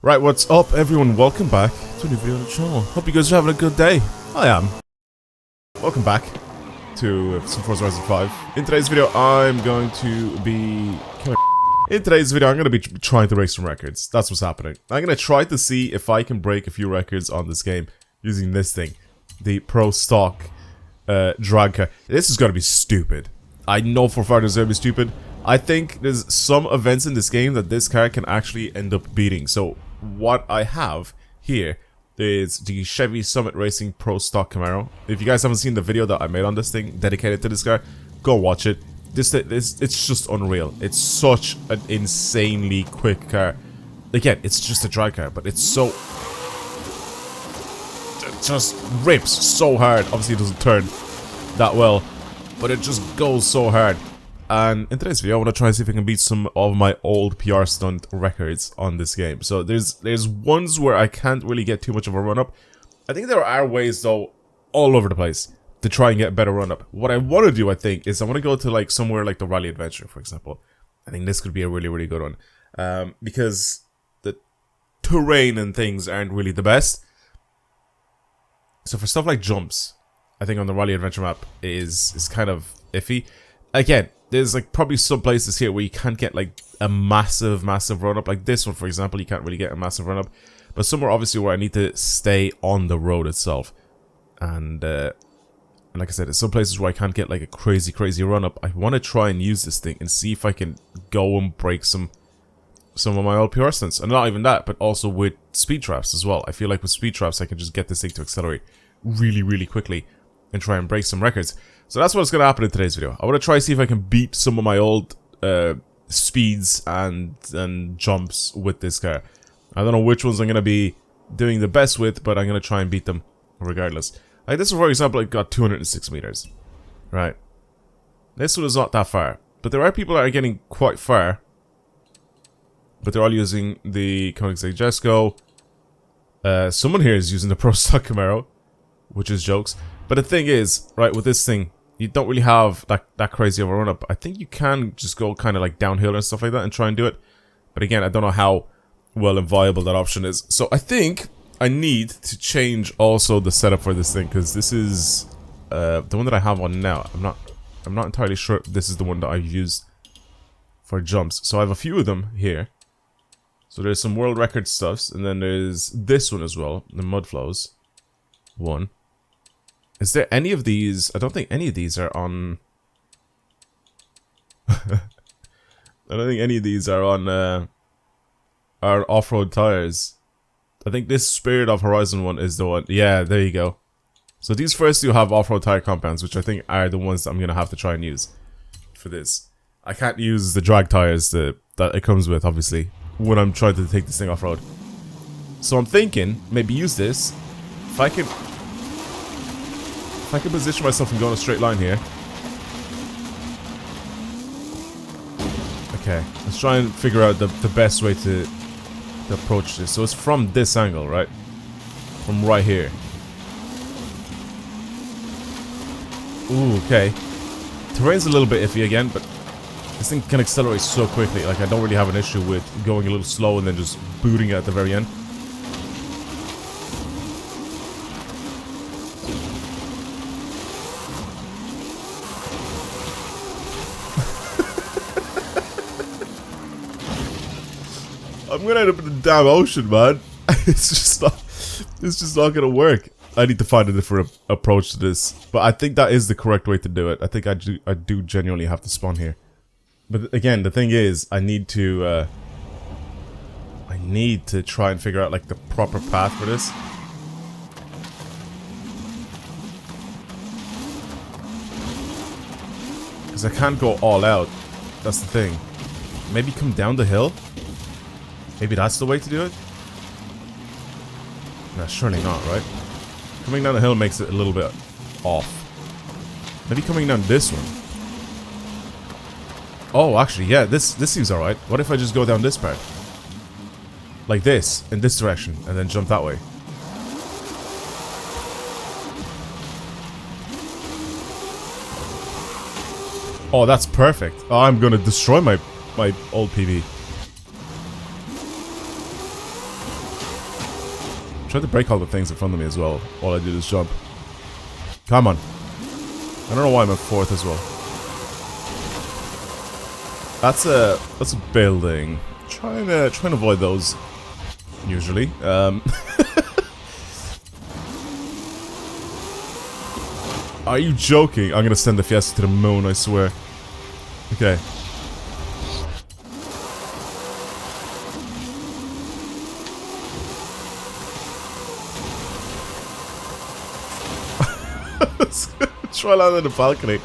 Right, what's up everyone? Welcome back to a new video on the channel. Hope you guys are having a good day. I am. Welcome back to some FORZA Horizon 5. In today's video, I'm going to be trying to break some records. That's what's happening. I'm going to try to see if I can break a few records on this game using this thing. The Pro Stock drag car. This is going to be stupid. I know for a fact it's going to be stupid. I think there's some events in this game that this car can actually end up beating. So what I have here is the Chevy Summit Racing Pro Stock Camaro. If you guys haven't seen the video that I made on this thing dedicated to this car, go watch it. It's just unreal. It's such an insanely quick car. Again, it's just a drag car, but it's so... it just rips so hard. Obviously it doesn't turn that well, but it just goes so hard. And in today's video, I want to try and see if I can beat some of my old PR stunt records on this game. So there's ones where I can't really get too much of a run-up. I think there are ways, though, all over the place to try and get a better run-up. What I want to do, I think, is I want to go to like somewhere like the Rally Adventure, for example. I think this could be a really, really good one. Because the terrain and things aren't really the best. So for stuff like jumps, I think on the Rally Adventure map is kind of iffy. Again, there's like probably some places here where you can't get like a massive run-up. Like this one, for example, you can't really get a massive run-up. But somewhere obviously where I need to stay on the road itself. And like I said, there's some places where I can't get like a crazy run-up. I want to try and use this thing and see if I can go and break some of my old PR stunts. And not even that, but also with speed traps as well. I feel like with speed traps I can just get this thing to accelerate really quickly and try and break some records. So that's what's going to happen in today's video. I want to try to see if I can beat some of my old speeds and jumps with this car. I don't know which ones I'm going to be doing the best with, but I'm going to try and beat them regardless. Like this one, for example, it got 206 meters. Right. This one is not that far. But there are people that are getting quite far. But they're all using the Koenigsegg Jesko. Someone here is using the Pro Stock Camaro, which is jokes. But the thing is, right, with this thing, you don't really have that crazy of a run-up. I think you can just go kind of like downhill and stuff like that and try and do it. But again, I don't know how well and viable that option is. So I think I need to change also the setup for this thing, because this is the one that I have on now. I'm not entirely sure this is the one that I used for jumps. So I have a few of them here. So there's some world record stuffs, and then there's this one as well, the mud flows one. Is there any of these? I don't think any of these are on... I don't think any of these are on our off-road tires. I think this Spirit of Horizon one is the one. Yeah, there you go. So these first two have off-road tire compounds, which I think are the ones that I'm going to have to try and use for this. I can't use the drag tires that it comes with, obviously, when I'm trying to take this thing off-road. So I'm thinking, maybe use this. If I can position myself and go in a straight line here. Okay, let's try and figure out the best way to approach this. So it's from this angle, right? From right here. Ooh, okay. Terrain's a little bit iffy again, but this thing can accelerate so quickly. Like, I don't really have an issue with going a little slow and then just booting it at the very end. I'm gonna end up in the damn ocean, man. It's just not gonna work. I need to find a different approach to this, but I think that is the correct way to do it. I think I do genuinely have to spawn here. But again, the thing is, I need to try and figure out like the proper path for this. Because I can't go all out. That's the thing. Maybe come down the hill? Maybe that's the way to do it? No, surely not, right? Coming down the hill makes it a little bit off. Maybe coming down this one. Oh, actually, yeah, this seems alright. What if I just go down this part? Like this, in this direction, and then jump that way? Oh, that's perfect. Oh, I'm gonna destroy my old PB. Try to break all the things in front of me as well while I do this jump. Come on. I don't know why I'm at 4th as well. That's a building. Trying to avoid those usually. Are you joking? I'm gonna send the Fiesta to the moon, I swear. Okay. Try land on the balcony.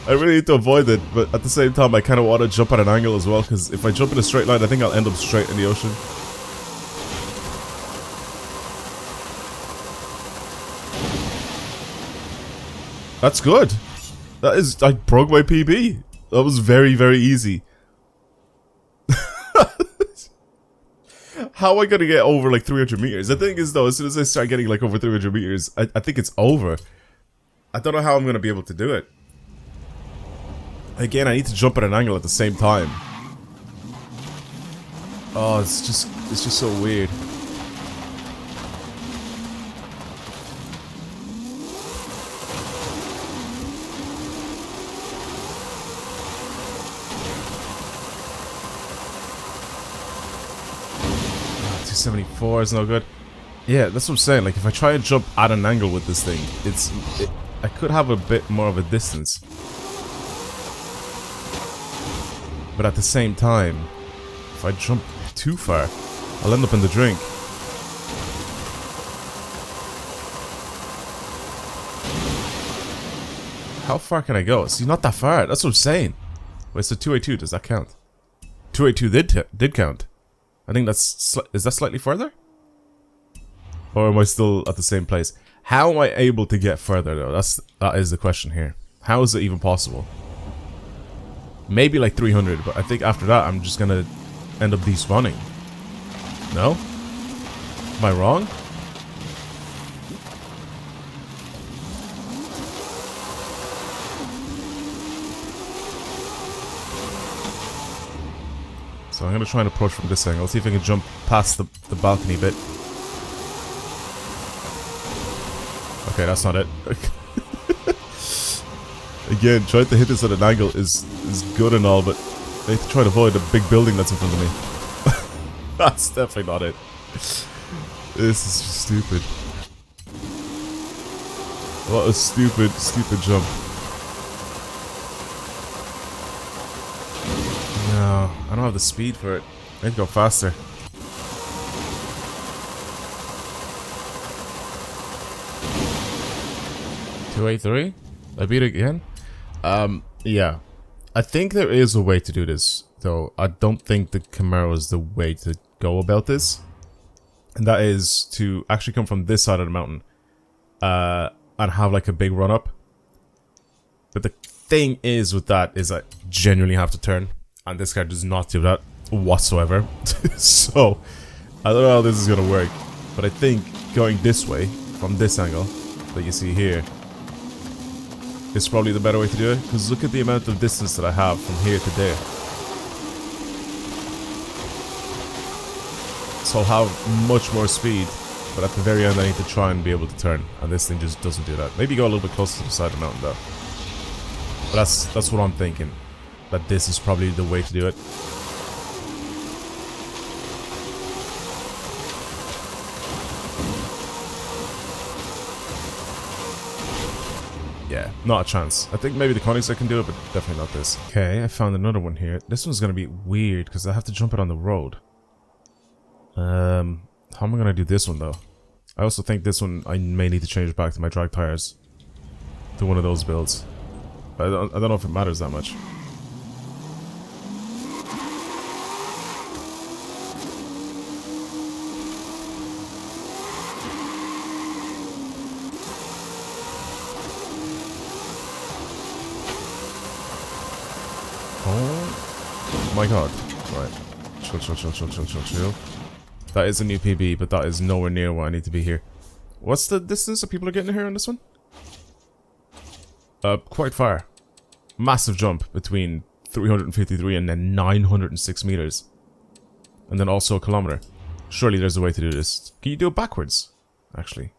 I really need to avoid it, but at the same time I kind of want to jump at an angle as well, because if I jump in a straight line I think I'll end up straight in the ocean. That's good. That is, I broke my PB. That was very, very easy. How am I gonna get over like 300 meters? The thing is though, as soon as I start getting like over 300 meters, I think it's over. I don't know how I'm gonna be able to do it. Again, I need to jump at an angle at the same time. Oh, it's just so weird. Oh, 274 is no good. Yeah, that's what I'm saying. Like, if I try and jump at an angle with this thing, I could have a bit more of a distance. But at the same time, if I jump too far, I'll end up in the drink. How far can I go? See, not that far. That's what I'm saying. Wait, so 282, does that count? 282 did count. I think that's... Is that slightly further? Or am I still at the same place? How am I able to get further though? That is the question here. How is it even possible? Maybe like 300, but I think after that I'm just gonna end up despawning. No? Am I wrong? So I'm gonna try and approach from this angle. See if I can jump past the balcony bit. Okay, that's not it. Again, trying to hit this at an angle is good and all, but I need to try to avoid the big building that's in front of me. That's definitely not it. This is just stupid. What a stupid jump. No, I don't have the speed for it. I need to go faster. .283? I beat it again? Yeah. I think there is a way to do this, though. I don't think the Camaro is the way to go about this. And that is to actually come from this side of the mountain. And have like a big run up. But the thing is with that is I genuinely have to turn. And this car does not do that whatsoever. So, I don't know how this is gonna work. But I think going this way, from this angle, that you see here, is probably the better way to do it, because look at the amount of distance that I have from here to there. So I'll have much more speed, but at the very end I need to try and be able to turn, and this thing just doesn't do that. Maybe go a little bit closer to the side of the mountain though. But that's what I'm thinking, that this is probably the way to do it. Yeah, not a chance. I think maybe the Koenigsegg can do it, but definitely not this. Okay, I found another one here. This one's gonna be weird, because I have to jump it on the road. How am I gonna do this one, though? I also think this one, I may need to change back to my drag tires. To one of those builds. But I don't know if it matters that much. Oh my god. Right. Chill. That is a new PB, but that is nowhere near where I need to be here. What's the distance that people are getting here on this one? Quite far. Massive jump between 353 and then 906 meters. And then also a kilometer. Surely there's a way to do this. Can you do it backwards? actually.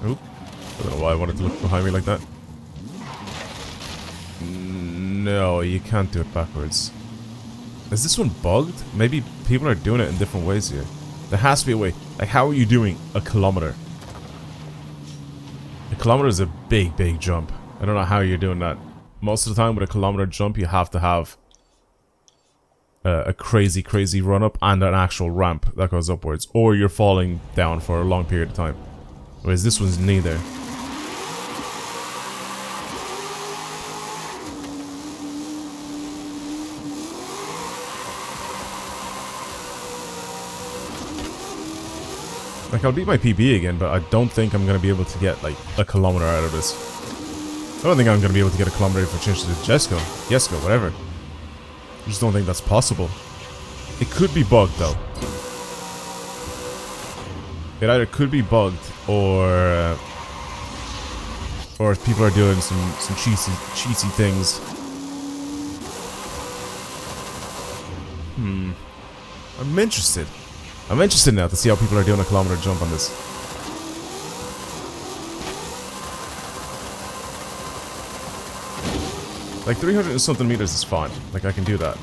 Oop. I don't know why I wanted to look behind me like that. No, you can't do it backwards. Is this one bugged? Maybe people are doing it in different ways here. There has to be a way. Like, how are you doing a kilometer? A kilometer is a big, big jump. I don't know how you're doing that. Most of the time with a kilometer jump, you have to have a crazy, crazy run up and an actual ramp that goes upwards. Or you're falling down for a long period of time. Whereas this one's neither. Like, I'll beat my PB again, but I don't think I'm going to be able to get, like, a kilometer out of this. I don't think I'm going to be able to get a kilometer if I change to Jesco, whatever. I just don't think that's possible. It could be bugged, though. It either could be bugged, or people are doing some cheesy things. I'm interested. I'm interested now to see how people are doing a kilometer jump on this. Like 300 and something meters is fine. Like, I can do that.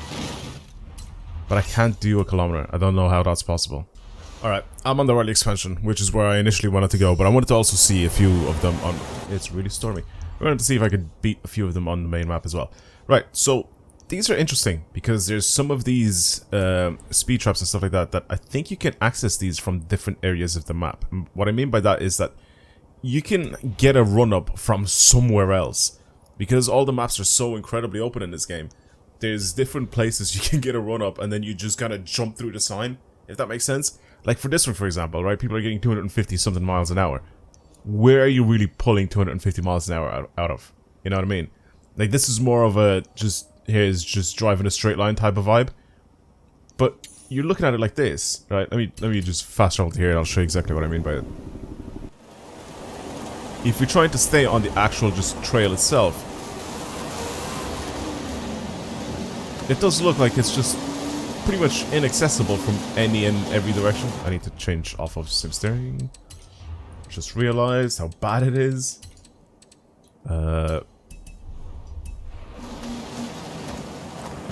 But I can't do a kilometer. I don't know how that's possible. Alright, I'm on the early expansion, which is where I initially wanted to go, but I wanted to also see a few of them on... It's really stormy. I wanted to see if I could beat a few of them on the main map as well. Right, so these are interesting because there's some of these speed traps and stuff like that I think you can access these from different areas of the map. And what I mean by that is that you can get a run-up from somewhere else. Because all the maps are so incredibly open in this game, there's different places you can get a run-up and then you just kind of jump through the sign, if that makes sense. Like for this one, for example, right? People are getting 250 something miles an hour. Where are you really pulling 250 miles an hour out of? You know what I mean? Like, this is more of a here's just driving a straight line type of vibe. But you're looking at it like this, right? Let me just fast travel to here and I'll show you exactly what I mean by it. If you're trying to stay on the actual just trail itself, it does look like it's just pretty much inaccessible from any and every direction. I need to change off of sim steering. Just realized how bad it is.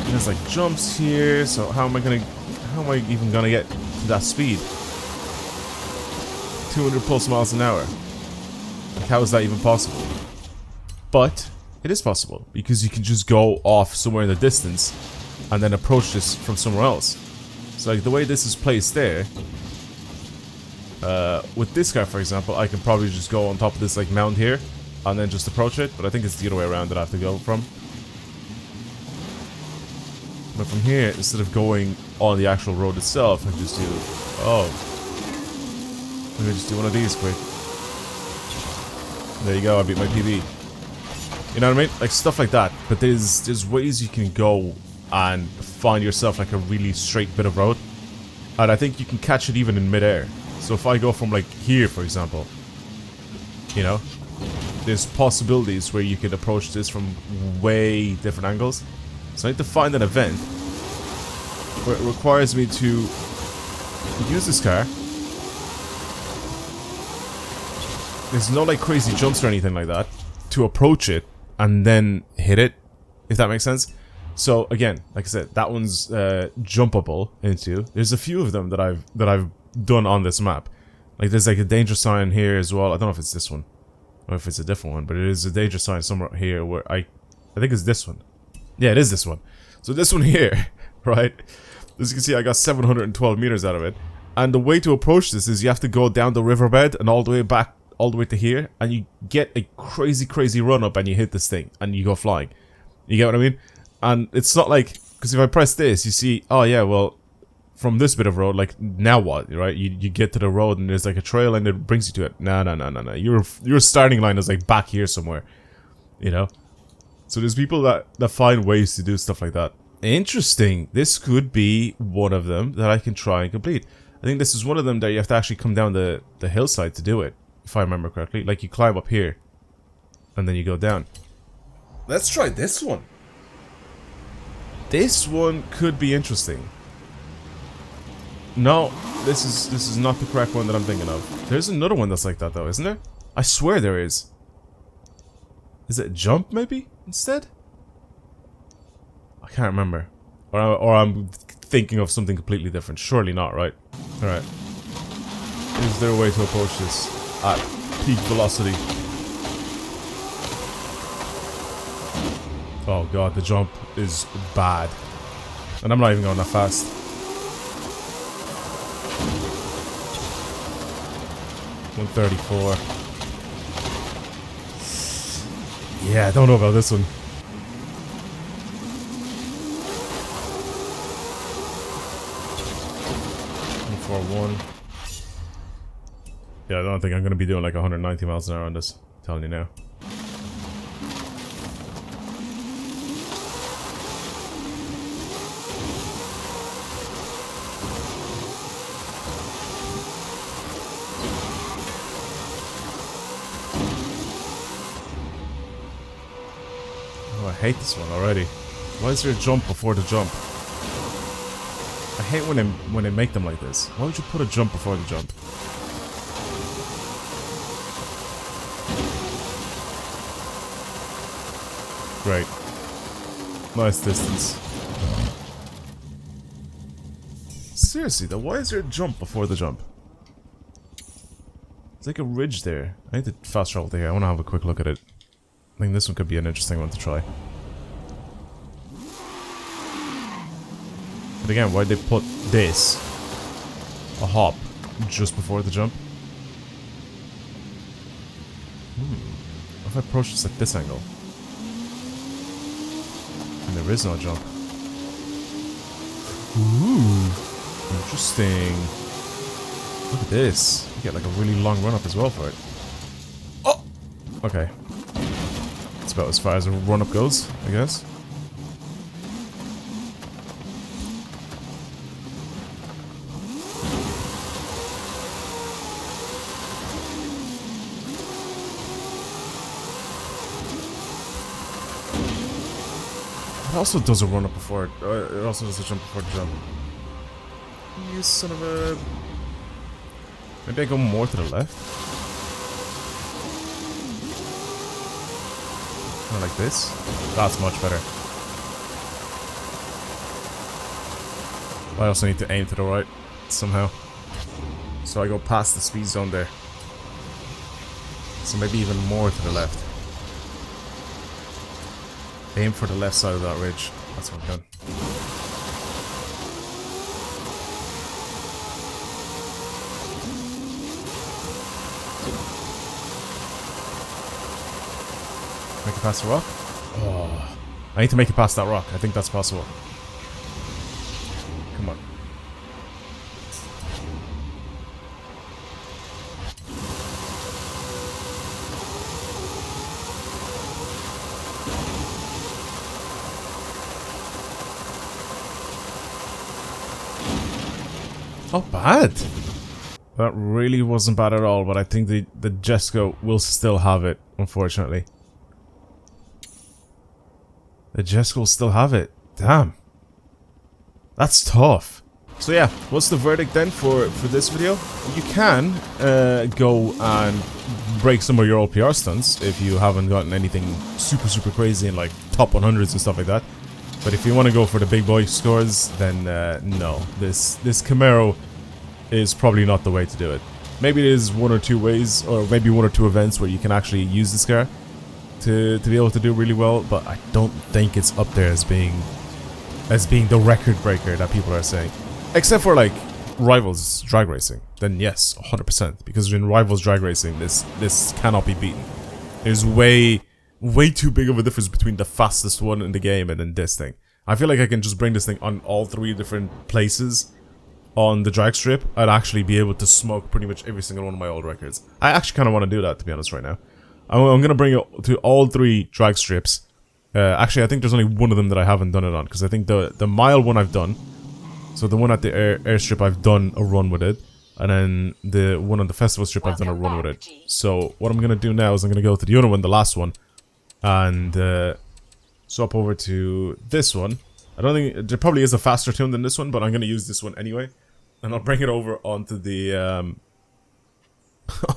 There's like jumps here, so how am I even gonna get to that speed? 200 plus miles an hour. Like, how is that even possible? But it is possible because you can just go off somewhere in the distance and then approach this from somewhere else. So like the way this is placed there, with this guy for example, I can probably just go on top of this like mound here and then just approach it, but I think it's the other way around that I have to go from. But from here, instead of going on the actual road itself, I just do, let me just do one of these quick. There you go, I beat my PB. You know what I mean? Like stuff like that. But there's ways you can go and find yourself like a really straight bit of road. And I think you can catch it even in midair. So if I go from like here, for example, you know, there's possibilities where you could approach this from way different angles. So I need to find an event where it requires me to use this car. There's no like crazy jumps or anything like that to approach it and then hit it, if that makes sense. So again, like I said, that one's jumpable into. There's a few of them that I've done on this map. Like there's like a danger sign here as well. I don't know if it's this one or if it's a different one, but it is a danger sign somewhere here where I think it's this one. Yeah, it is this one. So this one here, right? As you can see, I got 712 meters out of it. And the way to approach this is you have to go down the riverbed and all the way back, all the way to here. And you get a crazy, crazy run up and you hit this thing and you go flying. You get what I mean? And it's not like, because if I press this, you see, oh yeah, well, from this bit of road, like, now what, right? You get to the road and there's like a trail and it brings you to it. No. Your starting line is like back here somewhere, you know? So there's people that find ways to do stuff like that. Interesting. This could be one of them that I can try and complete. I think this is one of them that you have to actually come down the hillside to do it, if I remember correctly. Like you climb up here and then you go down. Let's try this one. This one could be interesting. No, This is not the correct one that I'm thinking of. There's another one that's like that though, isn't there? I swear there is. Is it jump maybe instead? I can't remember. Or I'm thinking of something completely different. Surely not, right? Alright. Is there a way to approach this at peak velocity? Oh god, the jump is bad. And I'm not even going that fast. $134. Yeah, I don't know about this one. 141. Yeah, I don't think I'm gonna be doing like 190 miles an hour on this. I'm telling you now. Oh, I hate this one already. Why is there a jump before the jump? I hate when they make them like this. Why would you put a jump before the jump? Great. Nice distance. Seriously though, why is there a jump before the jump? It's like a ridge there. I need to fast travel to here. I want to have a quick look at it. I think this one could be an interesting one to try. But again, why'd they put this, a hop, just before the jump? What if I approach this at this angle? And there is no jump. Ooh, interesting. Look at this. You get like a really long run up as well for it. Oh! Okay. That's about as far as a run up goes, I guess. It also does a run up before it. It also does a jump before the jump. You son of a... Maybe I go more to the left? Kind of like this. That's much better. I also need to aim to the right somehow. So I go past the speed zone there. So maybe even more to the left. Aim for the left side of that ridge. That's what I'm doing. Make it past the rock? Oh, I need to make it past that rock. I think that's possible. Come on. Not bad. That really wasn't bad at all, but I think the Jesco will still have it, unfortunately. The Jesco will still have it. Damn. That's tough. So yeah, what's the verdict then for this video? You can go and break some of your old PR stunts if you haven't gotten anything super crazy in like top 100s and stuff like that. But if you want to go for the big boy scores, then no. This Camaro is probably not the way to do it. Maybe there's one or two ways, or maybe one or two events where you can actually use this car to be able to do really well, but I don't think it's up there as being the record breaker that people are saying. Except for like Rivals drag racing, then yes, 100%. Because in Rivals drag racing, this cannot be beaten. There's way too big of a difference between the fastest one in the game and then this thing. I feel like I can just bring this thing on all three different places on the drag strip and actually be able to smoke pretty much every single one of my old records. I actually kind of want to do that, to be honest, right now. I'm going to bring it to all three drag strips. Actually, I think there's only one of them that I haven't done it on, because I think the mile one I've done. So the one at the airstrip, I've done a run with it. And then the one on the festival strip, I've done a run with it. So what I'm going to do now is I'm going to go to the other one, the last one. And swap over to this one. I don't think there probably is a faster tune than this one, but I'm going to use this one anyway. and I'll bring it over onto the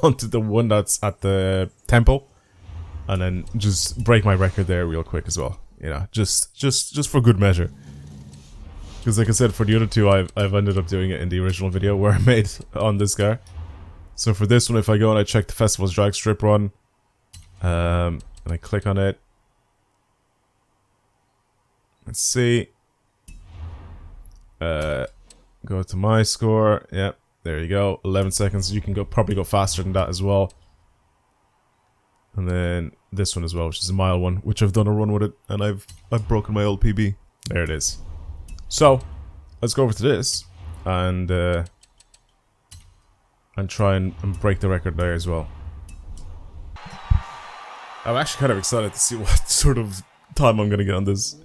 onto the one that's at the temple, and then just break my record there real quick as well. You know, just for good measure. Because like I said, for the other two, I've ended up doing it in the original video where I made on this car. So for this one, if I go and I check the festival's drag strip run, and I click on it, let's see. Go to my score. Yep, there you go. 11 seconds. You can probably go faster than that as well. And then this one as well, which is a mile one, which I've done a run with it, and I've broken my old PB. There it is. So let's go over to this and try and break the record there as well. I'm actually kind of excited to see what sort of time I'm gonna get on this.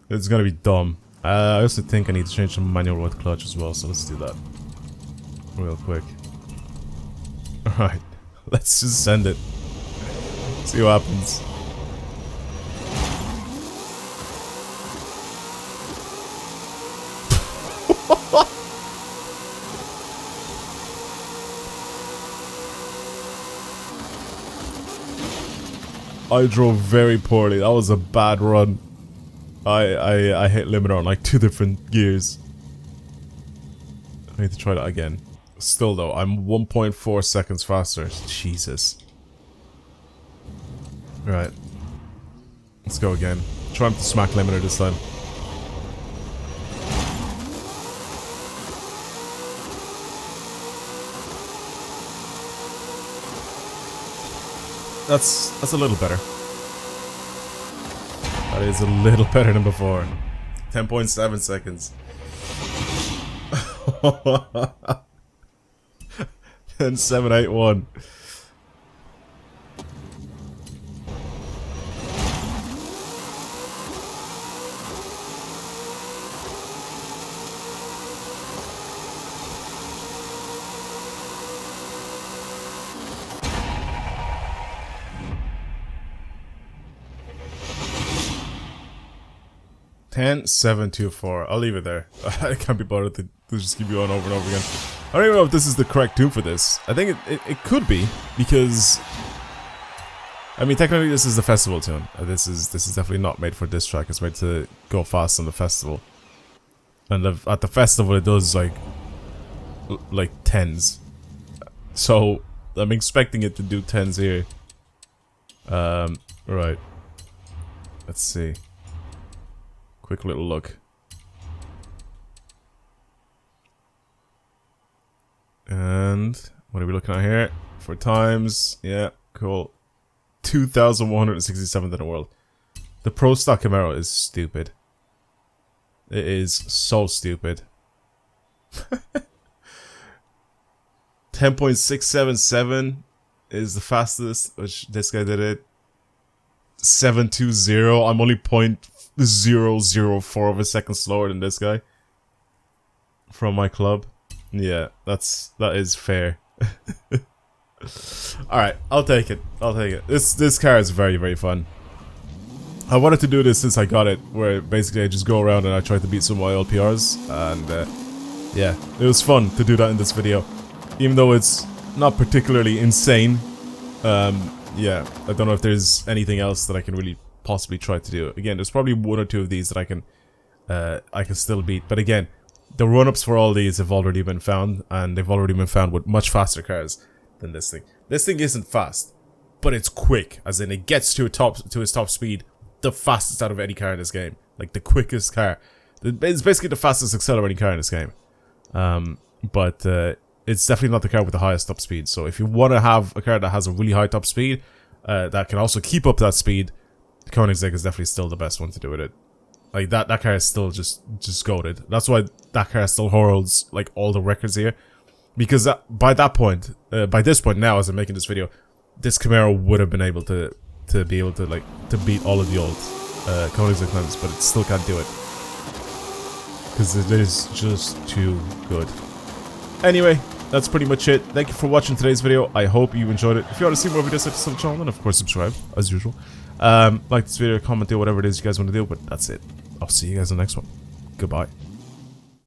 It's gonna be dumb. I also think I need to change the manual with clutch as well, so let's do that real quick. Alright, let's just send it. See what happens. I drove very poorly. That was a bad run. I hit limiter on like 2 different gears. I need to try that again. Still though, I'm 1.4 seconds faster. Jesus. Right. Let's go again. Try to smack limiter this time. That's a little better. That is a little better than before. 10.7 seconds. And 781. Ten, 7, 2, 4. I'll leave it there. I can't be bothered to just keep going over and over again. I don't even know if this is the correct tune for this. I think it could be, because I mean technically this is the festival tune. This is definitely not made for this track. It's made to go fast on the festival. And at the festival it does like tens. So I'm expecting it to do tens here. Right. Let's see. Quick little look. And what are we looking at here? For times, yeah, cool. 2,167th in the world. The Pro Stock Camaro is stupid. It is so stupid. 10.677 is the fastest, which this guy did it. 720, I'm only 0.004 of a second slower than this guy. From my club. Yeah, that is fair. Alright, I'll take it. I'll take it. This car is very, very fun. I wanted to do this since I got it, where basically I just go around and I try to beat some of my LPRs, and yeah, it was fun to do that in this video. Even though it's not particularly insane, yeah, I don't know if there's anything else that I can really possibly try to do. Again, there's probably 1 or 2 of these that I can still beat, but again, the run-ups for all these have already been found, and they've already been found with much faster cars than this thing. This thing isn't fast, but it's quick, as in it gets to its top speed the fastest out of any car in this game. Like the quickest car. It's basically the fastest accelerating car in this game. But it's definitely not the car with the highest top speed. So if you want to have a car that has a really high top speed, that can also keep up that speed, the Koenigsegg is definitely still the best one to do with it. Like that car is still just goated. That's why that car still holds like all the records here, because by this point now, as I'm making this video, this Camaro would have been able to beat all of the old Koenigsegg claims, but it still can't do it because it is just too good. Anyway, that's pretty much it. Thank you for watching today's video. I hope you enjoyed it. If you want to see more videos like this on the channel, then of course subscribe as usual. Like this video, comment, do whatever it is you guys want to do, but that's it. I'll see you guys in the next one. Goodbye.